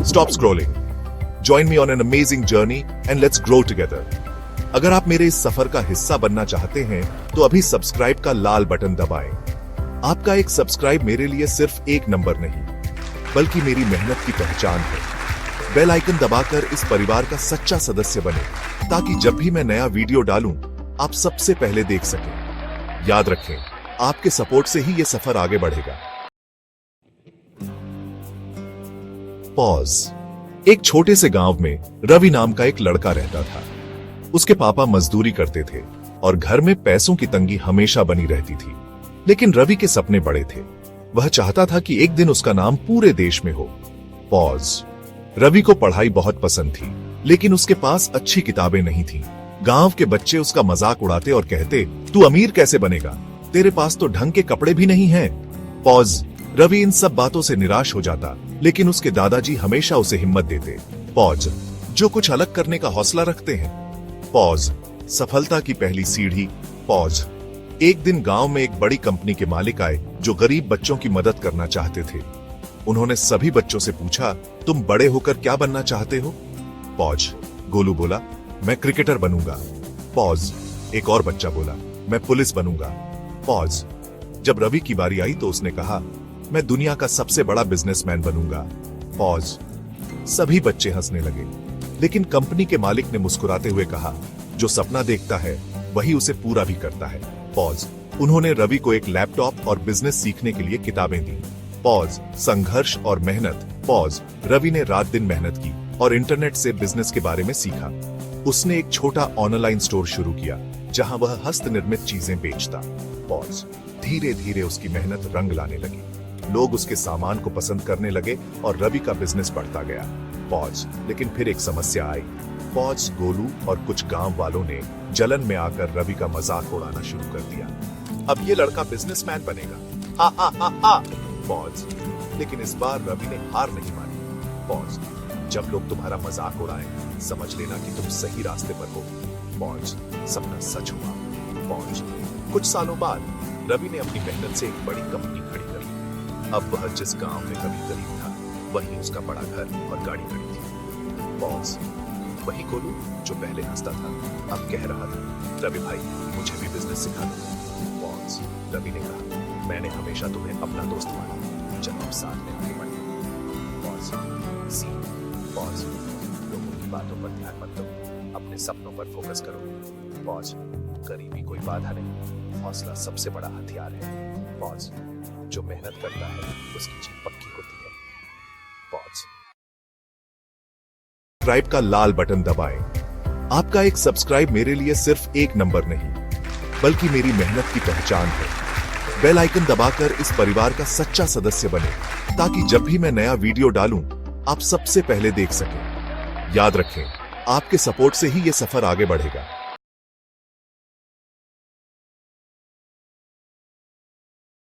Stop scrolling. Join me on an amazing journey and let's grow together. अगर आप मेरे इस सफर का हिस्सा बनना चाहते हैं तो अभी सब्सक्राइब का लाल बटन दबाएं। आपका एक सब्सक्राइब मेरे लिए सिर्फ एक नंबर नहीं, बल्कि मेरी मेहनत की पहचान है। बेल आइकन दबाकर इस परिवार का सच्चा सदस्य बने, ताकि जब भी मैं नया वीडियो डालूं, आप सबसे पहले देख सकें। याद रखें, आपके सपोर्ट से ही यह सफर आगे बढ़ेगा। पॉज। एक छोटे से गांव में रवि नाम का एक लड़का रहता था। उसके पापा मजदूरी करते थे और घर में पैसों की तंगी हमेशा बनी रहती थी। लेकिन रवि के सपने बड़े थे। वह चाहता था कि एक दिन उसका नाम पूरे देश में हो। पॉज। रवि को पढ़ाई बहुत पसंद थी, लेकिन उसके पास अच्छी किताबें नहीं थीं। गांव के बच्चे उसका मजाक उड़ाते और कहते, तू अमीर कैसे बनेगा? तेरे पास तो ढंग के कपड़े भी नहीं हैं। पॉज। रवि इन सब बातों से निराश हो जाता, लेकिन उसके दादाजी हमेशा उसे हिम्मत देते। पॉज। जो कुछ अलग करने का हौसला रखते हैं। पॉज। सफलता की पहली सीढ़ी। पॉज। एक दिन गांव में एक बड़ी कंपनी के मालिक आए जो गरीब बच्चों की मदद करना चाहते थे। उन्होंने सभी बच्चों से पूछा, तुम बड़े होकर क्या बनना चाहते हो? पॉज। गोलू बोला, मैं क्रिकेटर बनूंगा। पॉज। एक और बच्चा बोला, मैं पुलिस बनूंगा। पॉज। जब रवि की बारी आई तो उसने कहा, मैं दुनिया का सबसे बड़ा बिजनेसमैन बनूंगा। पॉज। सभी बच्चे हंसने लगे, लेकिन कंपनी के मालिक ने मुस्कुराते हुए कहा, जो सपना देखता है वही उसे पूरा भी करता है। पॉज। उन्होंने रवि को एक लैपटॉप और बिजनेस सीखने के लिए किताबें दी। पॉज। संघर्ष और मेहनत। पॉज। रवि ने रात दिन मेहनत की और इंटरनेट से बिजनेस के बारे में सीखा। उसने एक छोटा ऑनलाइन स्टोर शुरू किया, जहां वह हस्त निर्मित चीजें बेचता। पॉज। धीरे धीरे उसकी मेहनत रंग लाने लगी। लोग उसके सामान को पसंद करने लगे और रवि का बिजनेस बढ़ता गया। पॉज। लेकिन फिर एक समस्या आई। पॉज। गोलू और कुछ गांव वालों ने जलन में आकर रवि का मजाक उड़ाना शुरू कर दिया। अब ये लड़का बिजनेसमैन बनेगा। हा हा हा हा। पॉज। लेकिन इस बार रवि ने हार नहीं मानी। पॉज। जब लोग तुम्हारा मजाक उड़ाएं, समझ लेना कि तुम सही रास्ते पर हो। पॉज। सपना सच हुआ। पॉज। कुछ सालों बाद रवि ने अपनी मेहनत से एक बड़ी कंपनी खड़ी कर ली। अब वह जिस गांव में कभी गरीब था, वहीं उसका बड़ा घर और गाड़ी खड़ी थी। पॉज। वही गोलू जो पहले हंसता था, अब कह रहा था, रवि भाई, मुझे भी बिजनेस सिखा दो। पॉज। रवि ने कहा, मैंने हमेशा तुम्हें अपना दोस्त माना, जब हम साथ में आगे बढ़े। पॉज। सी। पॉज। लोगों की बातों पर ध्यान मत दो, अपने सपनों पर फोकस करो। पॉज। गरीबी कोई बाधा नहीं, हौसला सबसे बड़ा हथियार है। पॉज। जो मेहनत करता है उसकी जीत पक्की होती है। पॉज। सब्सक्राइब का लाल बटन दबाएं। आपका एक सब्सक्राइब मेरे लिए सिर्फ एक नंबर नहीं, बल्कि मेरी मेहनत की पहचान है। बेल आइकन दबाकर इस परिवार का सच्चा सदस्य बने, ताकि जब भी मैं नया वीडियो डालूं, आप सबसे पहले देख सकें। याद रखें, आपके सपोर्ट से ही यह सफर आगे बढ़ेगा।